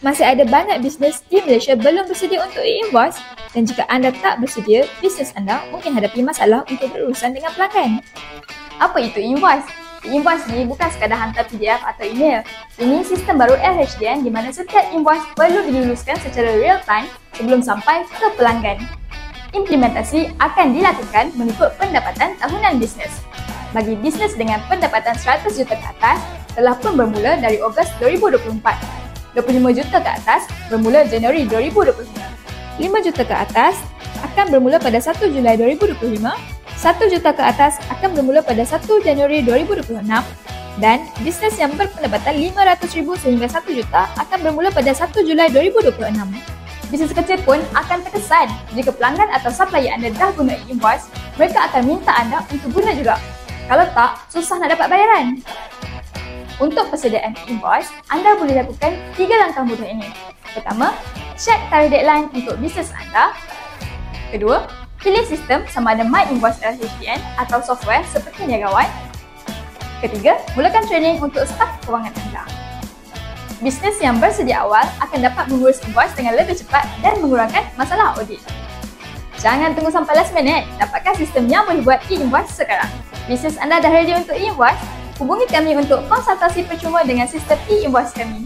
Masih ada banyak bisnes di Malaysia belum bersedia untuk e-invoice dan jika anda tak bersedia, bisnes anda mungkin hadapi masalah untuk berurusan dengan pelanggan. Apa itu e-invoice? E-invoice ni bukan sekadar hantar PDF atau email. Ini sistem baru LHDN di mana setiap invoice perlu diluluskan secara real time sebelum sampai ke pelanggan. Implementasi akan dilakukan mengikut pendapatan tahunan bisnes. Bagi bisnes dengan pendapatan 100 juta ke atas, telah pun bermula dari Ogos 2024. 25 juta ke atas bermula Januari 2025. 5 juta ke atas akan bermula pada 1 Julai 2025. 1 juta ke atas akan bermula pada 1 Januari 2026 dan bisnes yang berpendapatan RM500,000 sehingga 1 juta akan bermula pada 1 Julai 2026. Bisnes kecil pun akan terkesan jika pelanggan atau supplier anda dah guna e-invoice, mereka akan minta anda untuk guna juga. Kalau tak, susah nak dapat bayaran. Untuk persediaan invoice, anda boleh lakukan 3 langkah mudah ini. Pertama, cek tarikh deadline untuk bisnes anda. Kedua, pilih sistem sama ada My Invoice LHDN atau software seperti Niagawan. Ketiga, mulakan training untuk staf kewangan anda. Bisnes yang bersedia awal akan dapat mengurus invoice dengan lebih cepat dan mengurangkan masalah audit. Jangan tunggu sampai last minute, dapatkan sistem yang boleh buat e-invoice sekarang. Bisnes anda dah ready untuk e-invoice? Hubungi kami untuk konsultasi percuma dengan sistem e-invoice kami.